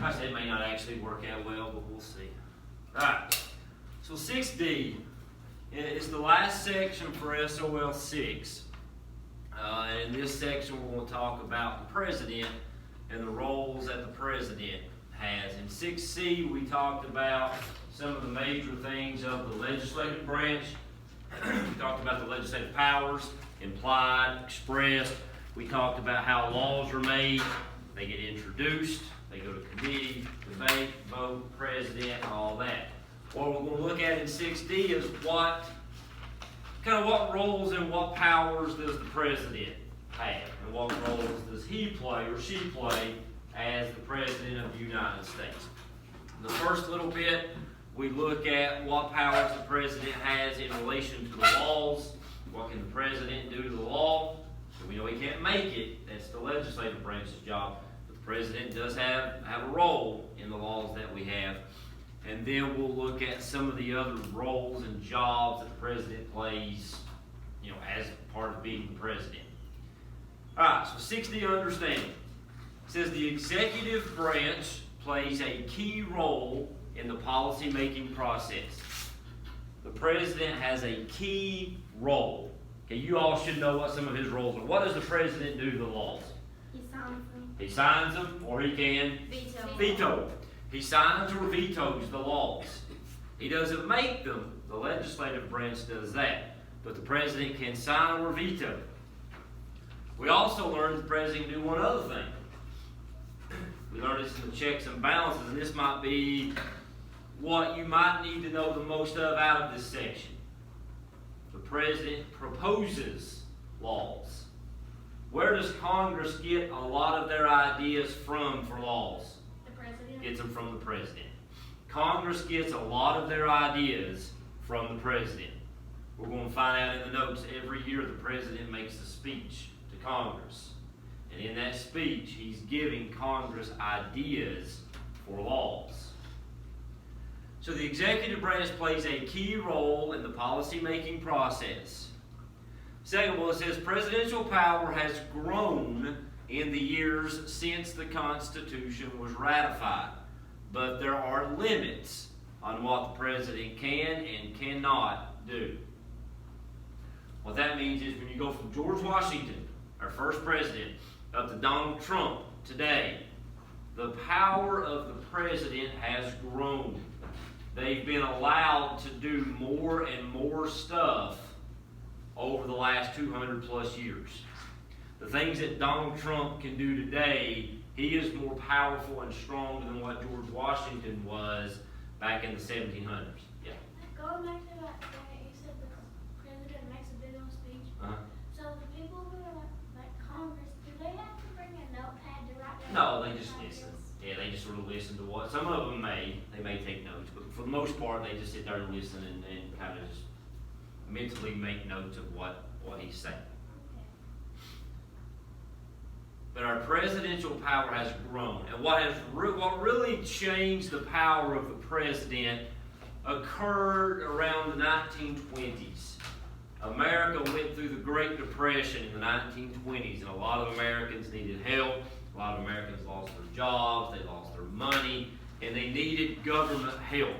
Actually, it may not actually work out well, but we'll see. Alright, so 6D is the last section for SOL 6. In this section, we're going to talk about the president and the roles that the president has. In 6C, we talked about some of the major things of the legislative branch. We talked about the legislative powers, implied, expressed. We talked about how laws are made. They get introduced, they go to committee, debate, vote, president, all that. What we're going to look at in 6D is what roles and what powers does the president have, and what roles does he play or she play as the president of the United States. The first little bit, we look at what powers the president has in relation to the laws. What can the president do to the law? So we know he can't make it. That's the legislative branch's job. But the president does have a role in the laws that we have. And then we'll look at some of the other roles and jobs that the president plays, as part of being the president. All right, so 6D understanding. It says the executive branch plays a key role in the policy-making process. The president has a key role. Okay, you all should know what some of his roles are. What does the president do to the laws? He signs them. He signs them, or he can veto. He signs or vetoes the laws. He doesn't make them. The legislative branch does that. But the president can sign or veto. We also learned the president can do one other thing. We learned this in the checks and balances, and this might be what you might need to know the most of out of this section. The president proposes laws. Where does Congress get a lot of their ideas from for laws? The president. Gets them from the president. Congress gets a lot of their ideas from the president. We're going to find out in the notes every year the president makes a speech to Congress. And in that speech, he's giving Congress ideas for laws. So the executive branch plays a key role in the policy-making process. Second of all, it says presidential power has grown in the years since the Constitution was ratified. But there are limits on what the president can and cannot do. What that means is when you go from George Washington, our first president, up to Donald Trump today, the power of the president has grown. They've been allowed to do more and more stuff over the last 200 plus years. The things that Donald Trump can do today, he is more powerful and stronger than what George Washington was back in the 1700s. Yeah. Going back to that, you said the president makes a big old speech. So the people who are like Congress, do they have to bring a notepad to write down? No, they just listen. Yeah, they just sort of listen to what. Some of them may take notes, but for the most part, they just sit there and listen and kind of just mentally make notes of what he's saying. But our presidential power has grown. And what really changed the power of the president occurred around the 1920s. America went through the Great Depression in the 1920s, and a lot of Americans needed help. A lot of Americans lost their jobs, they lost their money, and they needed government help.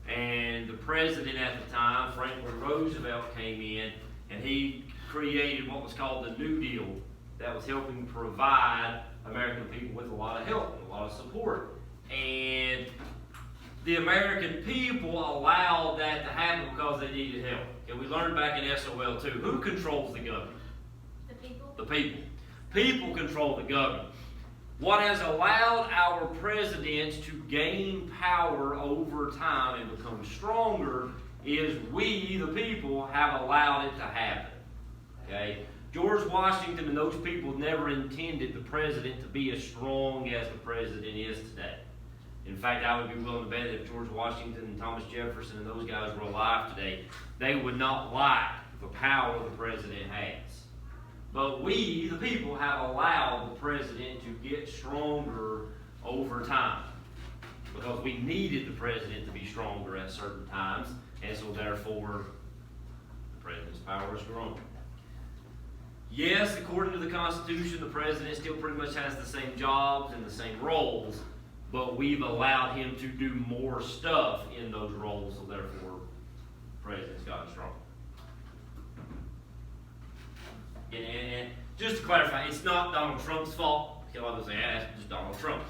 And the president at the time, Franklin Roosevelt, came in, and he created what was called the New Deal that was helping provide American people with a lot of help and a lot of support. And the American people allowed that to happen because they needed help. And we learned back in SOL 2, who controls the government? The people. The people. People control the government. What has allowed our presidents to gain power over time and become stronger is we, the people, have allowed it to happen. Okay? George Washington and those people never intended the president to be as strong as the president is today. In fact, I would be willing to bet that if George Washington and Thomas Jefferson and those guys were alive today, they would not like the power the president has. But we, the people, have allowed the president to get stronger over time. Because we needed the president to be stronger at certain times, and so therefore, the president's power has grown. Yes, according to the Constitution, the president still pretty much has the same jobs and the same roles, but we've allowed him to do more stuff in those roles, so therefore, the president's gotten stronger. And just to clarify, it's not Donald Trump's fault. A lot of people say, that's just Donald Trump.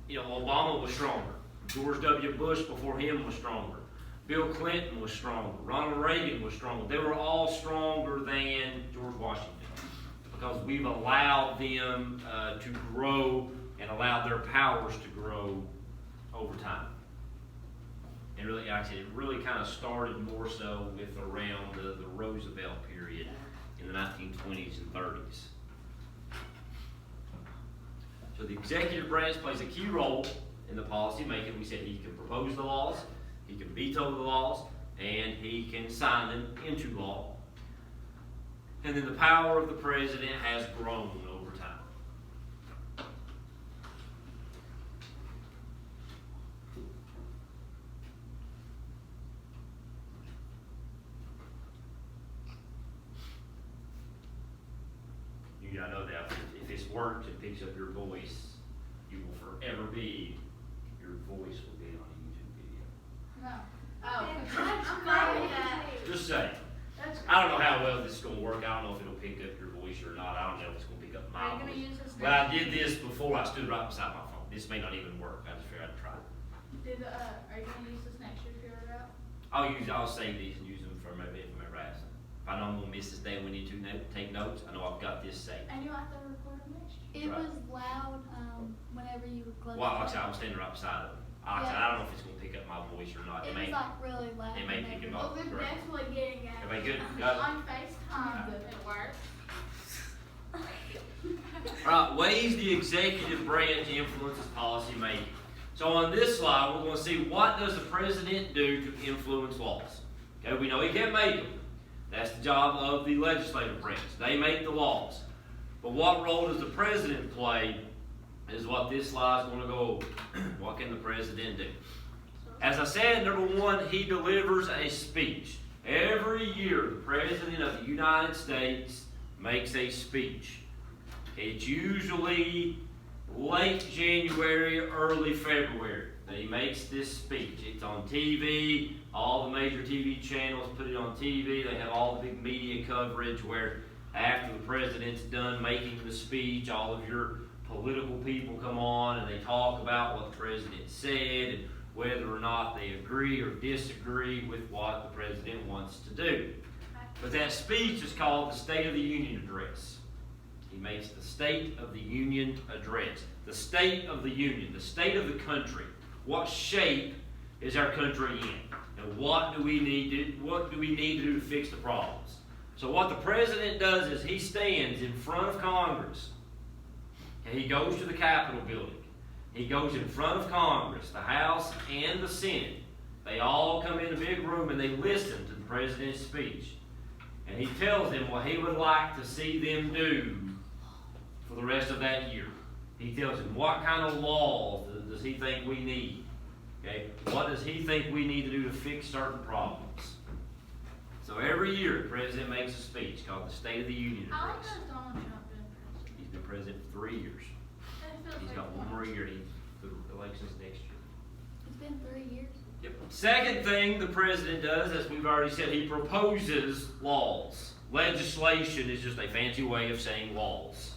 You know, Obama was stronger. George W. Bush before him was stronger. Bill Clinton was stronger. Ronald Reagan was stronger. They were all stronger than George Washington because we've allowed them to grow and allowed their powers to grow over time. And really, like I said, it really kind of started more so with around the Roosevelt period in the 1920s and 30s. So the executive branch plays a key role in the policy making. We said he can propose the laws, he can veto the laws, and he can sign them into law. And then the power of the president has grown over time. You gotta know that if it's worked and picks up your voice, you will forever be, your voice will be on a YouTube video. No. Just saying. I don't know how well this is going to work. I don't know if it'll pick up your voice or not. I don't know if it's going to pick up my voice. But I did this before I stood right beside my phone. This may not even work. I just figured I'd try it. Are you going to use this next year to figure it out? I'll save these and use them for maybe if I'm ever asked. If I know I'm going to miss this day, we need to take notes. I know I've got this saved. And you have to record it next year. It was loud whenever you were close. Well, like I said, I was standing right beside it. I don't know if it's going to pick up my voice or not. It was like really loud. It may pick it Well, up. we're definitely getting it. Everybody good? Got it? On FaceTime, it works. Alright, ways the executive branch influences policy making. So on this slide, we're going to see what does the president do to influence laws. Okay, we know he can't make them. That's the job of the legislative branch. They make the laws. But what role does the president play is what this slide is going to go over. What can the president do? As I said, number one, he delivers a speech. Every year, the President of the United States makes a speech. It's usually late January, early February that he makes this speech. It's on TV. All the major TV channels put it on TV. They have all the big media coverage where after the president's done making the speech, all of your political people come on and they talk about what the president said and whether or not they agree or disagree with what the president wants to do. But that speech is called the State of the Union Address. He makes the State of the Union Address. The State of the Union, the state of the country. What shape is our country in? And what do we need to do to fix the problems? So what the president does is he stands in front of Congress. And he goes to the Capitol building. He goes in front of Congress, the House and the Senate. They all come in a big room and they listen to the president's speech. And he tells them what he would like to see them do for the rest of that year. He tells them what kind of laws does he think we need. Okay? What does he think we need to do to fix certain problems? So every year the president makes a speech called the State of the Union How long Address. has Donald Trump been president? He's been president for 3 years. He's got one more year. The election's next year. It's been 3 years. Yep. Second thing the president does, as we've already said, he proposes laws. Legislation is just a fancy way of saying laws.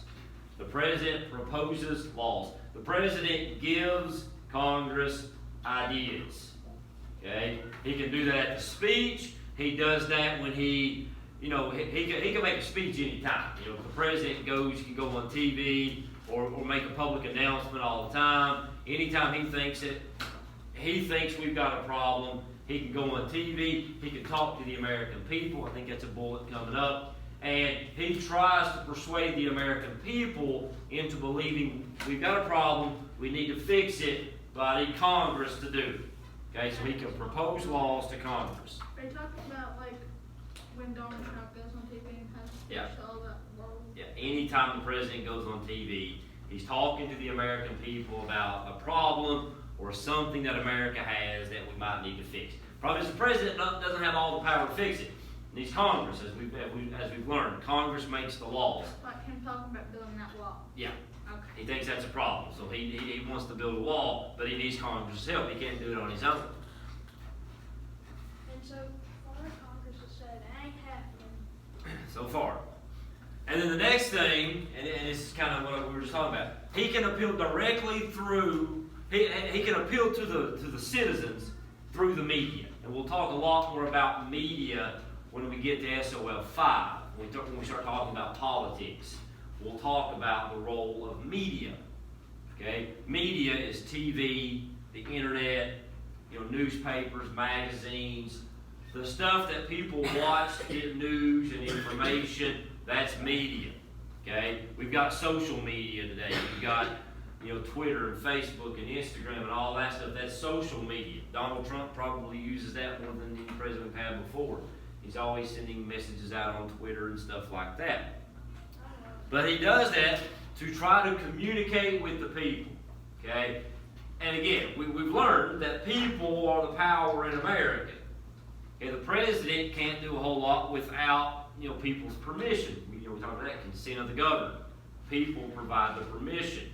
The president proposes laws. The president gives Congress ideas. Okay? He can do that at the speech. He does that when he can make a speech anytime. You know, if the president goes, he can go on TV or make a public announcement all the time. Anytime he thinks we've got a problem, he can go on TV, he can talk to the American people. I think that's a bullet coming up. And he tries to persuade the American people into believing we've got a problem, we need to fix it, but I need Congress to do it. Okay, so he can propose laws to Congress. Are you talking about like when Donald Trump goes on TV and has Yeah. all that world? Yeah, anytime the president goes on TV, he's talking to the American people about a problem or something that America has that we might need to fix. Problem is the president doesn't have all the power to fix it. It needs Congress, as we've learned. Congress makes the laws. Like him talking about doing that law? Yeah. Okay. He thinks that's a problem, so he wants to build a wall, but he needs Congress' help. He can't do it on his own. And so far, Congress has said it ain't happening. So far. And then the next thing, and this is kind of what we were just talking about, he can appeal directly through, he can appeal to the citizens through the media. And we'll talk a lot more about media when we get to SOL 5. When we start talking about politics, we'll talk about the role of media. Okay? Media is TV, the internet, newspapers, magazines, the stuff that people watch to get news and information. That's media. Okay? We've got social media today. We've got Twitter and Facebook and Instagram and all that stuff. That's social media. Donald Trump probably uses that more than any president we've had before. He's always sending messages out on Twitter and stuff like that. But he does that to try to communicate with the people. Okay? And again, we've learned that people are the power in America. Okay? The president can't do a whole lot without people's permission. We talk about that consent of the governor. People provide the permission.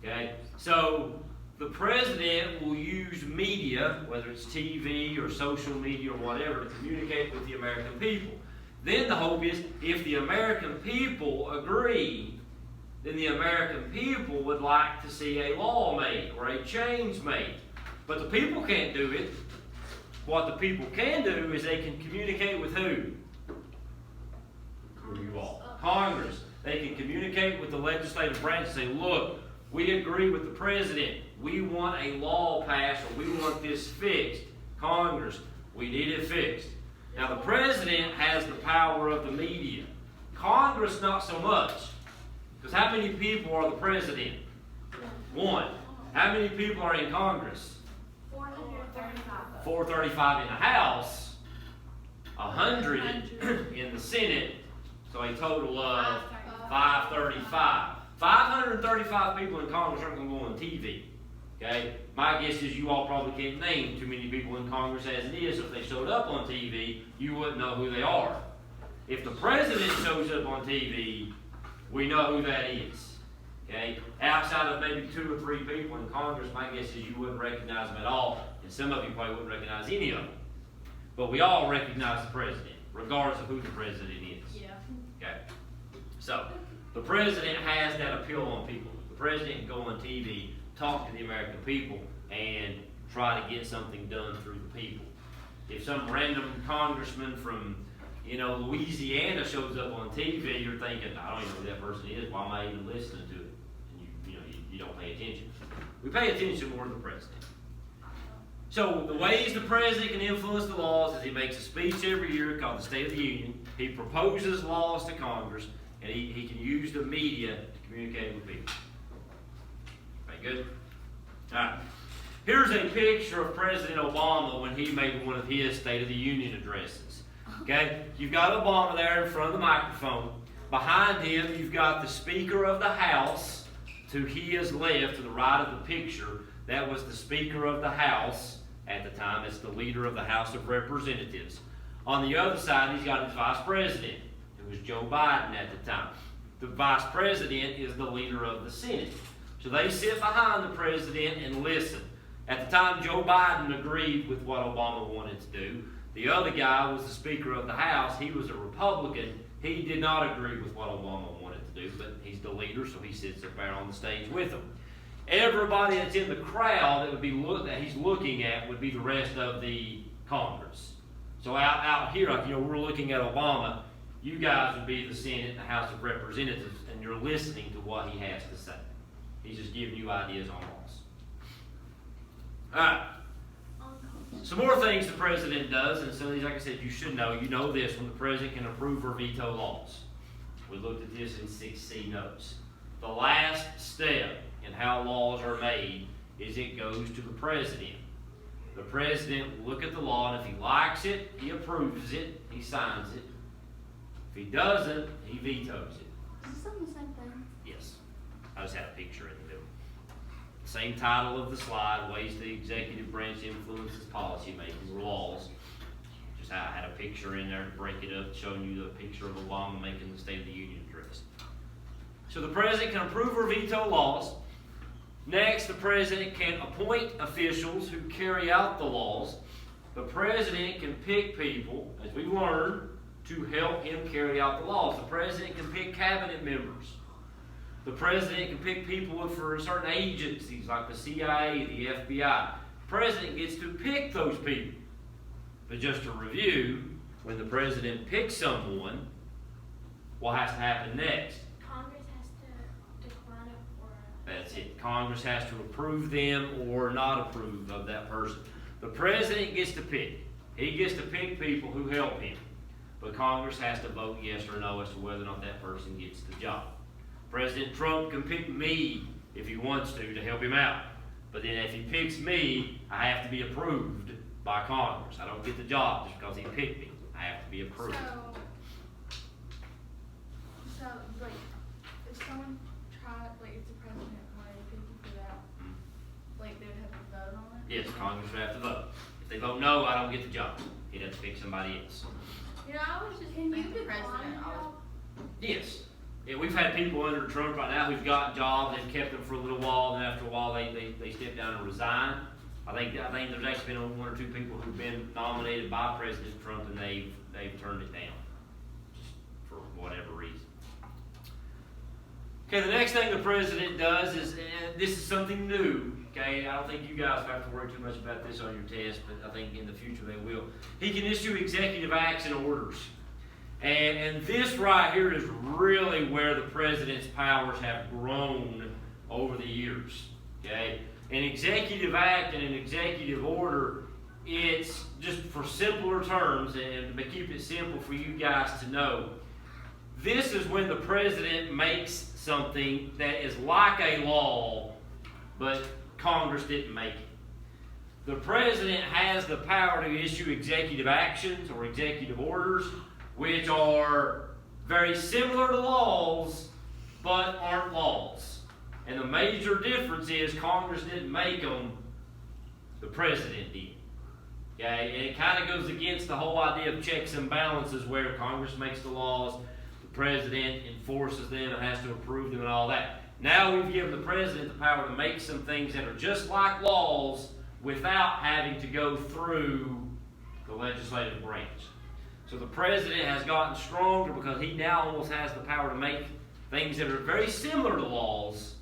Okay? So the president will use media, whether it's TV or social media or whatever, to communicate with the American people. Then the hope is, if the American people agree, then the American people would like to see a law made or a change made. But the people can't do it. What the people can do is they can communicate with who? You all. Congress. They can communicate with the legislative branch and say, look, we agree with the president. We want a law passed, or we want this fixed. Congress, we need it fixed. Now, the president has the power of the media. Congress, not so much. Because how many people are the president? One. How many people are in Congress? 435. 435 in the House. 100 in the Senate. So a total of 535. 535 people in Congress aren't going to go on TV. Okay? My guess is you all probably can't name too many people in Congress as it is. So if they showed up on TV, you wouldn't know who they are. If the president shows up on TV, we know who that is. Okay? Outside of maybe 2 or 3 people in Congress, my guess is you wouldn't recognize them at all. And some of you probably wouldn't recognize any of them. But we all recognize the president, regardless of who the president is. Yeah. Okay? So, the president has that appeal on people. The president can go on TV, talk to the American people, and try to get something done through the people. If some random congressman from, Louisiana shows up on TV, you're thinking, I don't even know who that person is. Why am I even listening to it? And you don't pay attention. We pay attention more to the president. So the ways the president can influence the laws is he makes a speech every year called the State of the Union. He proposes laws to Congress, and he can use the media to communicate with people. Okay, good? All right. Here's a picture of President Obama when he made one of his State of the Union addresses. Okay? You've got Obama there in front of the microphone. Behind him, you've got the Speaker of the House. To his left, to the right of the picture, that was the Speaker of the House at the time. It's the leader of the House of Representatives. On the other side, he's got his Vice President, who was Joe Biden at the time. The Vice President is the leader of the Senate. So they sit behind the President and listen. At the time, Joe Biden agreed with what Obama wanted to do. The other guy was the Speaker of the House. He was a Republican. He did not agree with what Obama wanted to do, but he's the leader, so he sits up there on the stage with them. Everybody that's in the crowd that would be that he's looking at would be the rest of the Congress. So out here, we're looking at Obama. You guys would be the Senate and the House of Representatives, and you're listening to what he has to say. He's just giving you ideas on laws. All right. Some more things the president does, and some of these, like I said, you should know. You know this, when the president can approve or veto laws. We looked at this in 6C notes. The last step in how laws are made is it goes to the president. The president will look at the law, and if he likes it, he approves it, he signs it. If he doesn't, he vetoes it. Is this on the same thing? Yes. I just had a picture in the middle. Same title of the slide, ways the executive branch influences policy making or laws. Just I had a picture in there to break it up, showing you the picture of Obama making the State of the Union address. So the president can approve or veto laws. Next, the president can appoint officials who carry out the laws. The president can pick people, as we learned, to help him carry out the laws. The president can pick cabinet members. The president can pick people for certain agencies like the CIA, the FBI. The president gets to pick those people. But just to review, when the president picks someone, what has to happen next? Congress has to decline it or. That's it. Congress has to approve them or not approve of that person. The president gets to pick. He gets to pick people who help him. But Congress has to vote yes or no as to whether or not that person gets the job. President Trump can pick me if he wants to help him out. But then if he picks me, I have to be approved by Congress. I don't get the job just because he picked me. I have to be approved. So like, if someone tried, like, if the president wanted to pick you for that, like, they would have to vote on it? Yes, Congress would have to vote. If they vote no, I don't get the job. He'd have to pick somebody else. You know, I was just Can you thinking the decline president a always. job? Yes. Yeah, we've had people under Trump right now who've got jobs, they've kept them for a little while, and after a while they step down and resign. I think there's actually been one or two people who've been nominated by President Trump and they've turned it down. Just for whatever reason. Okay, the next thing the president does is, and this is something new, okay, I don't think you guys have to worry too much about this on your test, but I think in the future they will. He can issue executive acts and orders. And this right here is really where the president's powers have grown over the years. Okay? An executive act and an executive order, it's just for simpler terms, and to keep it simple for you guys to know, this is when the president makes something that is like a law, but Congress didn't make it. The president has the power to issue executive actions or executive orders, which are very similar to laws, but aren't laws. And the major difference is Congress didn't make them, the president did. Okay? And it kind of goes against the whole idea of checks and balances where Congress makes the laws, the president enforces them and has to approve them and all that. Now we've given the president the power to make some things that are just like laws without having to go through the legislative branch. So the president has gotten stronger because he now almost has the power to make things that are very similar to laws,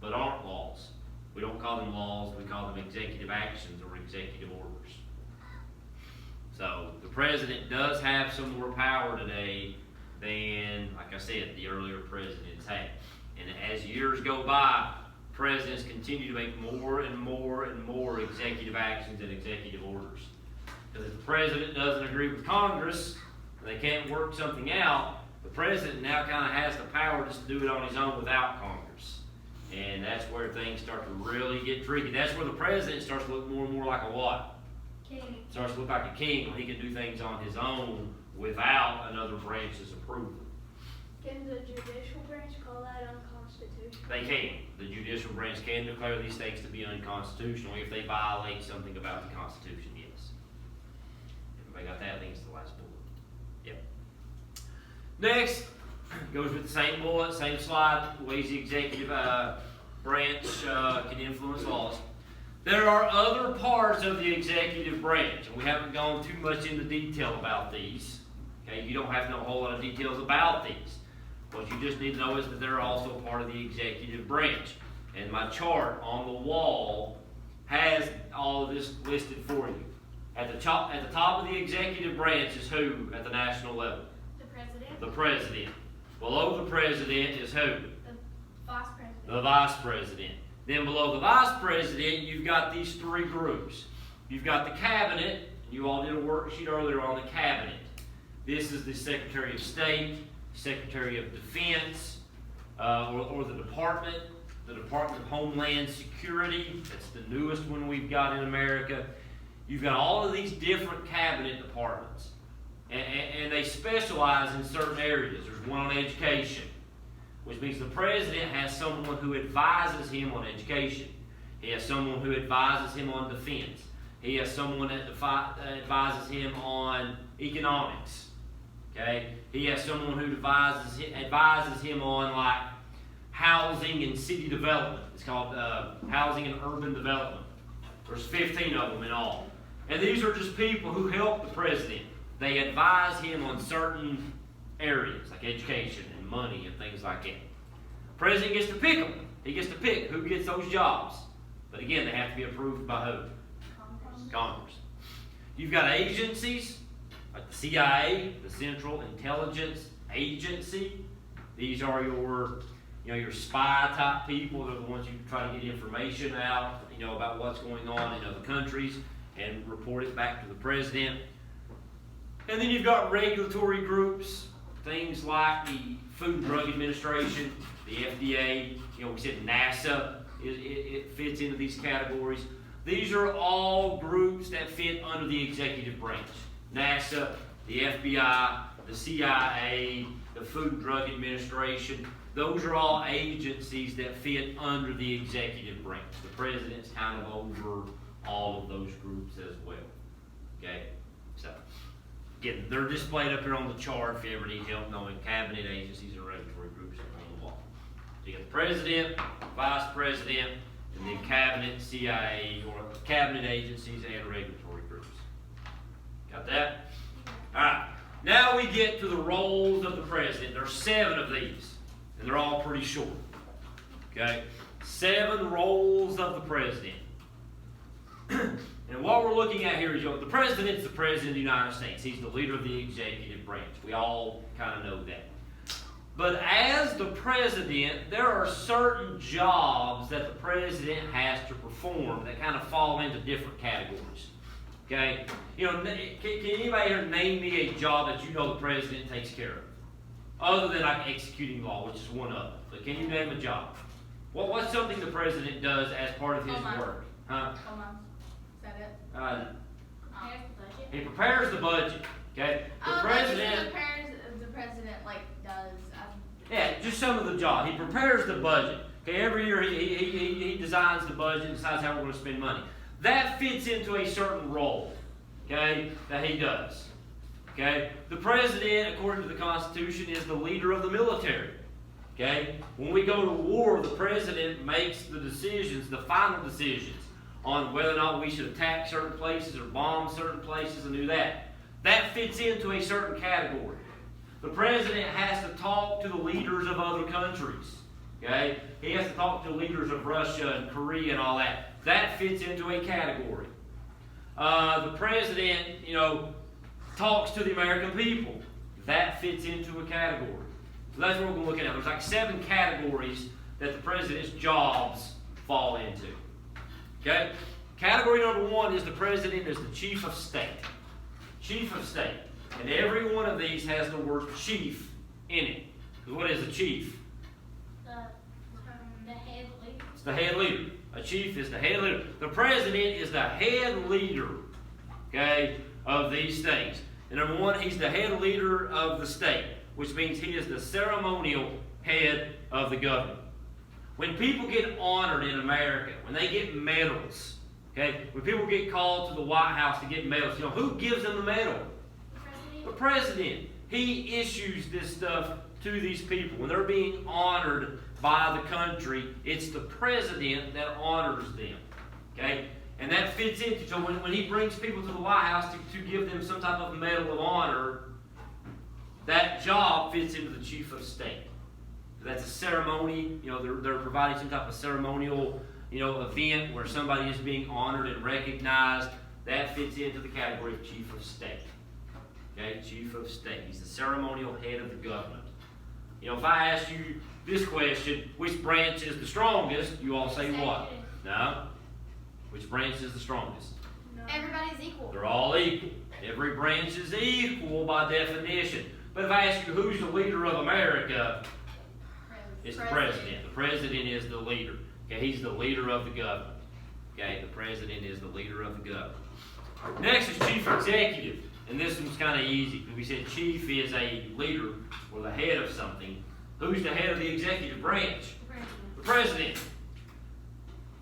but aren't laws. We don't call them laws, we call them executive actions or executive orders. So the president does have some more power today than, like I said, the earlier presidents had. And as years go by, presidents continue to make more and more and more executive actions and executive orders. Because if the president doesn't agree with Congress, and they can't work something out, the president now kind of has the power just to do it on his own without Congress. And that's where things start to really get tricky. That's where the president starts to look more and more like a what? King. Starts to look like a king when he can do things on his own without another branch's approval. Can the judicial branch call that unconstitutional? They can. The judicial branch can declare these things to be unconstitutional if they violate something about the Constitution, yes. Everybody got that? I think it's the last bullet. Yep. Next, goes with the same bullet, same slide, ways the executive branch can influence laws. There are other parts of the executive branch, and we haven't gone too much into detail about these. Okay, you don't have to know a whole lot of details about these. What you just need to know is that they're also part of the executive branch. And my chart on the wall has all of this listed for you. At the top of the executive branch is who at the national level? The president? The president. Below the president is who? The vice president. The vice president. Then below the vice president, you've got these three groups. You've got the cabinet, and you all did a worksheet earlier on the cabinet. This is the Secretary of State, Secretary of Defense, or the Department of Homeland Security. That's the newest one we've got in America. You've got all of these different cabinet departments, and they specialize in certain areas. There's one on education, which means the president has someone who advises him on education. He has someone who advises him on defense. He has someone that advises him on economics. Okay, he has someone who advises him on housing and city development. It's called housing and urban development. There's 15 of them in all. And these are just people who help the president. They advise him on certain areas, like education and money and things like that. The president gets to pick them. He gets to pick who gets those jobs. But again, they have to be approved by who? Congress. You've got agencies, like the CIA, the Central Intelligence Agency. These are your spy type people. They're the ones you try to get information out, about what's going on in other countries and report it back to the president. And then you've got regulatory groups, things like the Food and Drug Administration, the FDA. We said NASA. It fits into these categories. These are all groups that fit under the executive branch. NASA, the FBI, the CIA, the Food and Drug Administration. Those are all agencies that fit under the executive branch. The president's kind of over all of those groups as well. Okay? So, again, they're displayed up here on the chart if you ever need help knowing cabinet agencies and regulatory groups that are on the wall. So you got the president, vice president, and then cabinet, CIA, or cabinet agencies and regulatory groups. Got that? Alright, now we get to the roles of the president. There are 7 of these, and they're all pretty short. Okay? 7 roles of the president. And what we're looking at here is, the president's the president of the United States. He's the leader of the executive branch. We all kind of know that. But as the president, there are certain jobs that the president has to perform that kind of fall into different categories. Okay? Can anybody here name me a job that the president takes care of? Other than like executing law, which is one of them. But can you name a job? What's something the president does as part of his work? Huh? Is that it? He prepares the budget. Okay? The president. The president does. Yeah, just some of the job. He prepares the budget. Okay, every year he designs the budget and decides how we're going to spend money. That fits into a certain role, okay, that he does. Okay? The president, according to the Constitution, is the leader of the military. Okay? When we go to war, the president makes the decisions, the final decisions, on whether or not we should attack certain places or bomb certain places and do that. That fits into a certain category. The president has to talk to the leaders of other countries. Okay? He has to talk to the leaders of Russia and Korea and all that. That fits into a category. The president, talks to the American people. That fits into a category. So that's what we're going to look at now. There's like 7 categories that the president's jobs fall into. Okay? Category number 1 is the president is the chief of state. Chief of state. And every one of these has the word chief in it. Because what is a chief? The head leader. It's the head leader. A chief is the head leader. The president is the head leader, okay, of these things. And number 1, he's the head leader of the state, which means he is the ceremonial head of the government. When people get honored in America, when they get medals, okay, when people get called to the White House to get medals, who gives them the medal? The president. He issues this stuff to these people. When they're being honored by the country, it's the president that honors them. Okay? And that fits into, so when he brings people to the White House to give them some type of medal of honor, that job fits into the chief of state. That's a ceremony, they're providing some type of ceremonial, event where somebody is being honored and recognized. That fits into the category of chief of state. Okay, chief of state. He's the ceremonial head of the government. If I ask you this question, which branch is the strongest, you all say what? No. Which branch is the strongest? No. Everybody's equal. They're all equal. Every branch is equal by definition. But if I ask you who's the leader of America, it's the president. The president is the leader. Okay, he's the leader of the government. Okay, the president is the leader of the government. Next is chief executive. And this one's kind of easy. We said chief is a leader or the head of something. Who's the head of the executive branch? The president.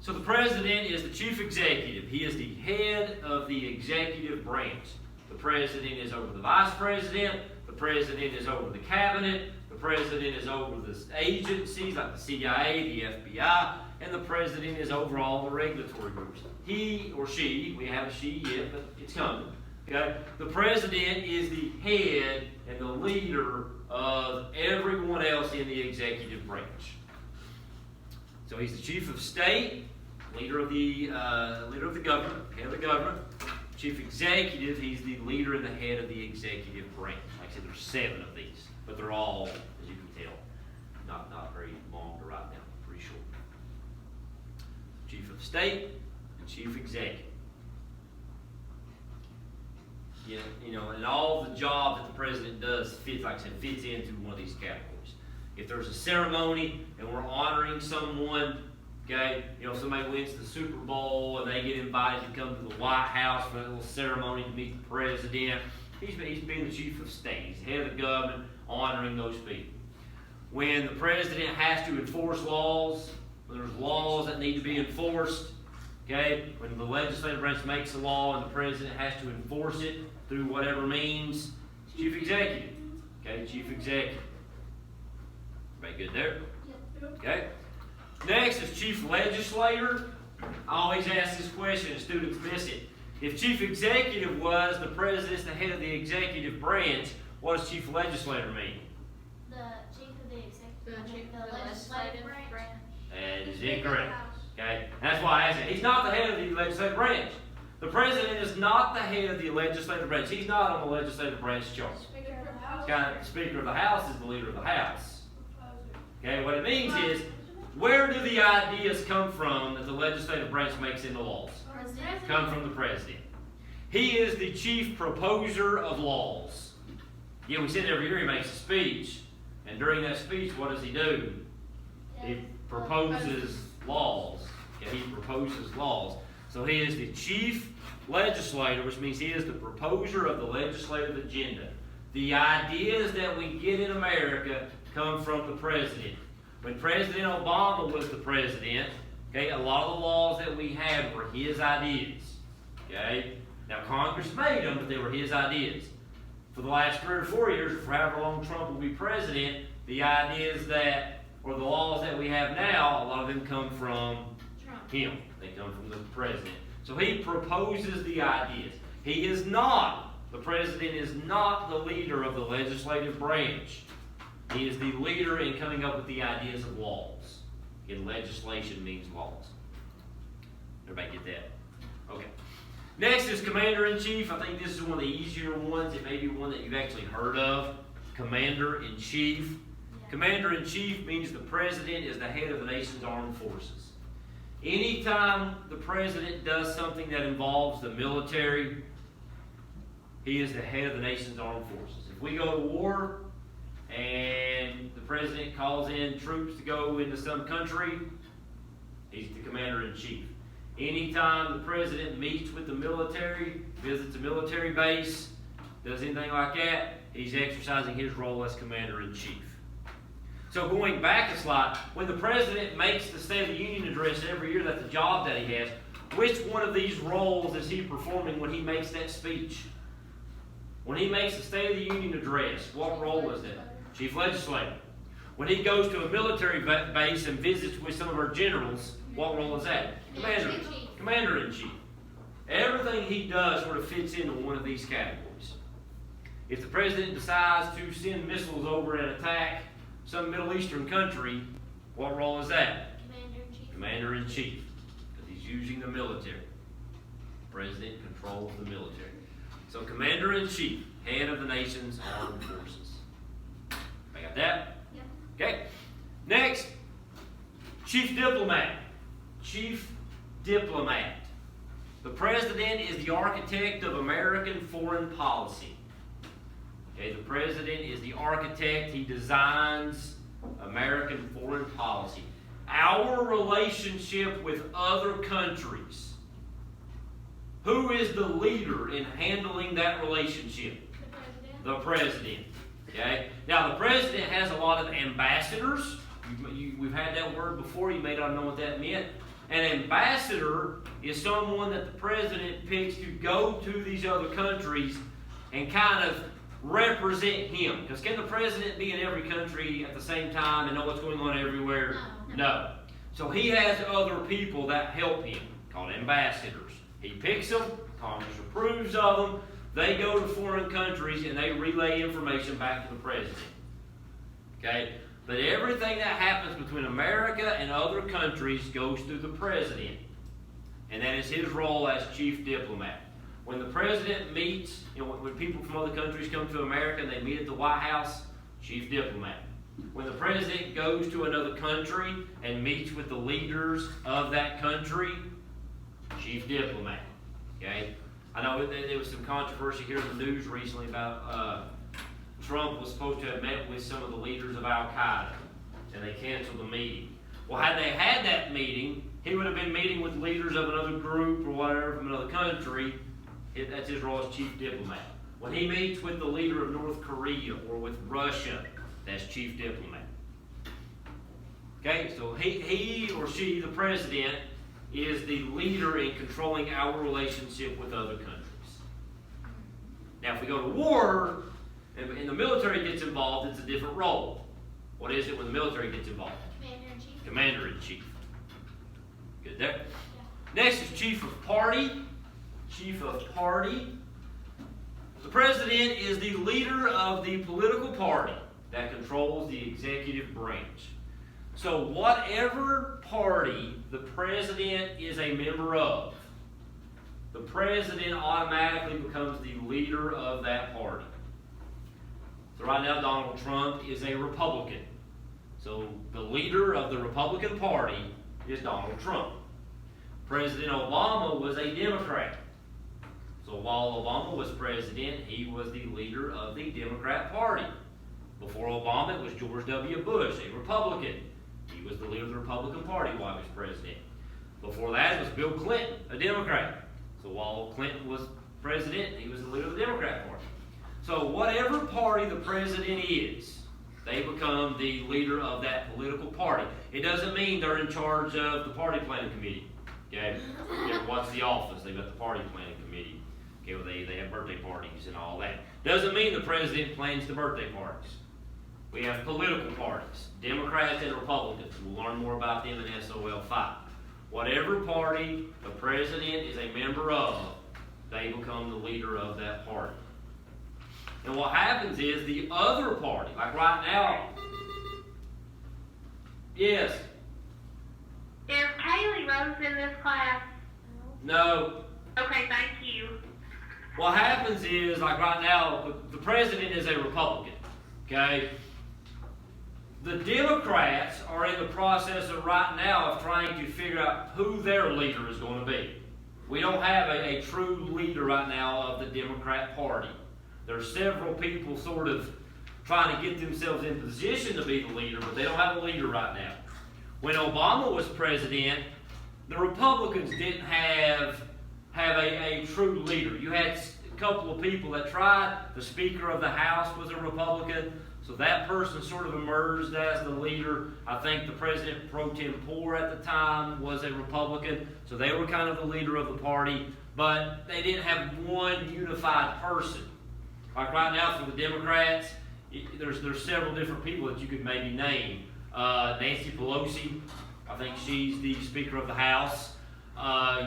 So the president is the chief executive. He is the head of the executive branch. The president is over the vice president. The president is over the cabinet. The president is over the agencies like the CIA, the FBI, and the president is over all the regulatory groups. He or she, we haven't she yet, but it's coming. Okay? The president is the head and the leader of everyone else in the executive branch. So he's the chief of state, leader of the government, head of the government. Chief executive, he's the leader and the head of the executive branch. Like I said, there's 7 of these, but they're all, as you can tell, not very long to write down, pretty short. Chief of state and chief executive. You know, and all the job that the president does fits, like I said, fits into one of these categories. If there's a ceremony and we're honoring someone, okay, you know, somebody wins the Super Bowl and they get invited to come to the White House for a little ceremony to meet the president, he's being the chief of state. He's the head of the government, honoring those people. When the president has to enforce laws, when there's laws that need to be enforced, okay, when the legislative branch makes a law and the president has to enforce it through whatever means, chief executive. Okay, chief executive. Everybody good there? Okay. Next is chief legislator. I always ask this question and students miss it. If chief executive was the president's the head of the executive branch, what does chief legislator mean? The chief of the executive, The chief the of the legislative branch. That is incorrect. Okay, that's why I asked it. He's not the head of the legislative branch. The president is not the head of the legislative branch. He's not on the legislative branch chart. Speaker of the House. The Speaker of the House is the leader of the House. Okay, what it means is, where do the ideas come from that the legislative branch makes into laws? President. Come from the president. He is the chief proposer of laws. Yeah, we said every year he makes a speech, and during that speech, what does he do? He proposes laws. Okay, he proposes laws. So he is the chief legislator, which means he is the proposer of the legislative agenda. The ideas that we get in America come from the president. When President Obama was the president, okay, a lot of the laws that we had were his ideas. Okay? Now Congress made them, but they were his ideas. For the last 3 or 4 years, for however long Trump will be president, the ideas that, or the laws that we have now, a lot of them come from him. They come from the president. So he proposes the ideas. He is not, the president is not the leader of the legislative branch. He is the leader in coming up with the ideas of laws. Again, legislation means laws. Everybody get that? Okay. Next is Commander-in-Chief. I think this is one of the easier ones. It may be one that you've actually heard of. Commander-in-Chief. Yeah. Commander-in-Chief means the president is the head of the nation's armed forces. Anytime the president does something that involves the military, he is the head of the nation's armed forces. If we go to war and the president calls in troops to go into some country, he's the commander-in-chief. Anytime the president meets with the military, visits a military base, does anything like that, he's exercising his role as commander-in-chief. So going back a slide, when the president makes the State of the Union address every year, that's the job that he has, which one of these roles is he performing when he makes that speech? When he makes the State of the Union address, what role is that? Chief legislator. When he goes to a military base and visits with some of our generals, what role is that? Commander-in-chief. Everything he does sort of fits into one of these categories. If the president decides to send missiles over and attack some Middle Eastern country, what role is that? Commander-in-chief. Commander-in-chief. Because he's using the military. The president controls the military. So Commander-in-chief, head of the nation's armed forces. I got that? Yep. Okay. Next, chief diplomat. Chief diplomat. The president is the architect of American foreign policy. Okay, the president is the architect. He designs American foreign policy. Our relationship with other countries. Who is the leader in handling that relationship? The president. The president. Okay? Now, the president has a lot of ambassadors. We've had that word before. You may not know what that meant. An ambassador is someone that the president picks to go to these other countries and kind of represent him. Because can the president be in every country at the same time and know what's going on everywhere? No. So he has other people that help him, called ambassadors. He picks them, Congress approves of them, they go to foreign countries and they relay information back to the president. Okay? But everything that happens between America and other countries goes through the president. And that is his role as chief diplomat. When the president meets, when people from other countries come to America and they meet at the White House, chief diplomat. When the president goes to another country and meets with the leaders of that country, chief diplomat. Okay? I know there was some controversy here in the news recently about Trump was supposed to have met with some of the leaders of Al-Qaeda, and they canceled the meeting. Well, had they had that meeting, he would have been meeting with leaders of another group or whatever from another country. That's his role as chief diplomat. When he meets with the leader of North Korea or with Russia, that's chief diplomat. Okay, so he or she, the president, is the leader in controlling our relationship with other countries. Now, if we go to war and the military gets involved, it's a different role. What is it when the military gets involved? Commander-in-Chief. Commander-in-Chief. Good there? Yeah. Next is chief of party. Chief of party. The president is the leader of the political party that controls the executive branch. So whatever party the president is a member of, the president automatically becomes the leader of that party. So right now Donald Trump is a Republican. So the leader of the Republican Party is Donald Trump. President Obama was a Democrat. So while Obama was president, he was the leader of the Democrat Party. Before Obama, it was George W. Bush, a Republican. He was the leader of the Republican Party while he was president. Before that, it was Bill Clinton, a Democrat. So while Clinton was president, he was the leader of the Democrat Party. So whatever party the president is, they become the leader of that political party. It doesn't mean they're in charge of the party planning committee. Okay? You ever watch The Office? They've got the party planning committee. Okay, well, they have birthday parties and all that. Doesn't mean the president plans the birthday parties. We have political parties, Democrats and Republicans. We'll learn more about them in SOL 5. Whatever party the president is a member of, they become the leader of that party. And what happens is the other party, like right now, yes? Is Haley Rose in this class? No. Okay, thank you. What happens is, like right now, the president is a Republican, okay? The Democrats are in the process of right now of trying to figure out who their leader is going to be. We don't have a true leader right now of the Democrat Party. There are several people sort of trying to get themselves in position to be the leader, but they don't have a leader right now. When Obama was president, the Republicans didn't have a true leader. You had a couple of people that tried. The Speaker of the House was a Republican, so that person sort of emerged as the leader. I think the President pro tempore at the time was a Republican, so they were kind of the leader of the party, but they didn't have one unified person. Like right now for the Democrats, there's several different people that you could maybe name. Nancy Pelosi, I think she's the Speaker of the House.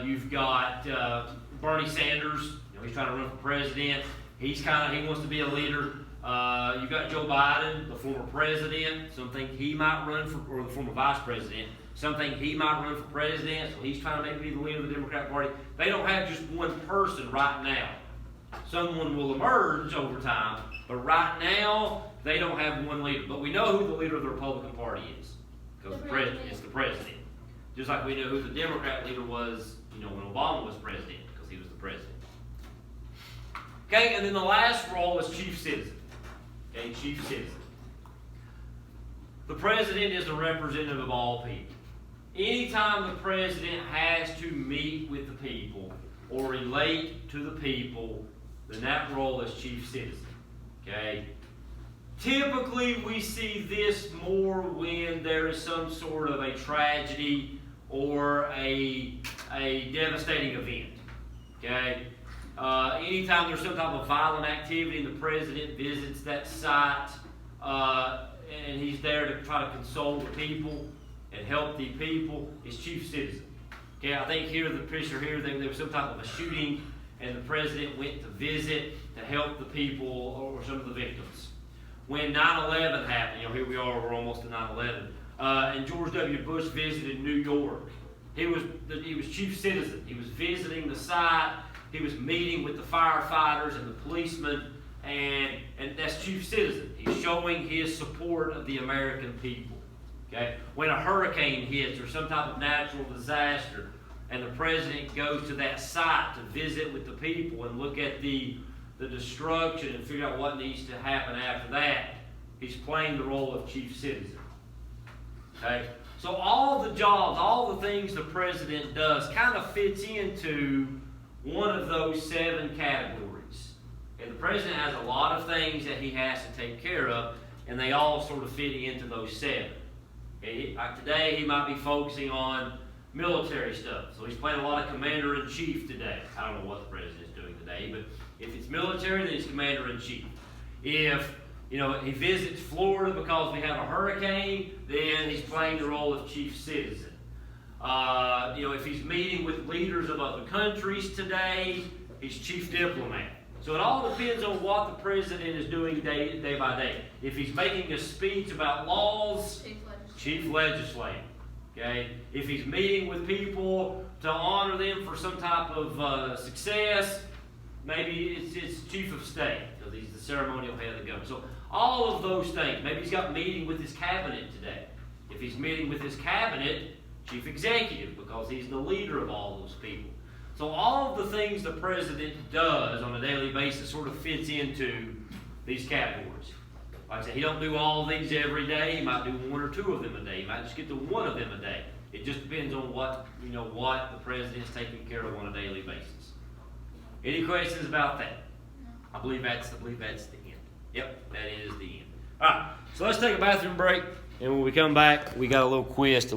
You've got Bernie Sanders. He's trying to run for president. He wants to be a leader. You've got Joe Biden, the former president. Some think he might run for, or the former vice president. Some think he might run for president. So he's trying to maybe be the leader of the Democrat Party. They don't have just one person right now. Someone will emerge over time, but right now they don't have one leader. But we know who the leader of the Republican Party is, because the president is the president. Just like we know who the Democrat leader was, when Obama was president, because he was the president. Okay, and then the last role is chief citizen. Okay, chief citizen. The president is the representative of all people. Anytime the president has to meet with the people or relate to the people, then that role is chief citizen. Okay? Typically, we see this more when there is some sort of a tragedy or a devastating event. Okay? Anytime there's some type of violent activity and the president visits that site, and he's there to try to console the people and help the people, is chief citizen. Okay, I think here, the picture here, there was some type of a shooting, and the president went to visit to help the people or some of the victims. When 9/11 happened, here we are, we're almost to 9/11, and George W. Bush visited New York. He was chief citizen. He was visiting the site. He was meeting with the firefighters and the policemen, and that's chief citizen. He's showing his support of the American people. Okay? When a hurricane hits or some type of natural disaster, and the president goes to that site to visit with the people and look at the destruction and figure out what needs to happen after that, he's playing the role of chief citizen. Okay? So all the jobs, all the things the president does kind of fits into one of those 7 categories. And the president has a lot of things that he has to take care of, and they all sort of fit into those 7. Okay? Like today, he might be focusing on military stuff. So he's playing a lot of commander-in-chief today. I don't know what the president's doing today, but if it's military, then he's commander-in-chief. If he visits Florida because we have a hurricane, then he's playing the role of chief citizen. If he's meeting with leaders of other countries today, he's chief diplomat. So it all depends on what the president is doing day by day. If he's making a speech about laws, chief legislator. Okay? If he's meeting with people to honor them for some type of success, maybe it's chief of state, because he's the ceremonial head of the government. So all of those things. Maybe he's got a meeting with his cabinet today. If he's meeting with his cabinet, chief executive, because he's the leader of all those people. So all of the things the president does on a daily basis sort of fits into these categories. Like I said, he don't do all of these every day. He might do 1 or 2 of them a day. He might just get to 1 of them a day. It just depends on what the president's taking care of on a daily basis. Any questions about that? No. I believe that's the end. Yep, that is the end. All right, so let's take a bathroom break, and when we come back, we got a little quiz to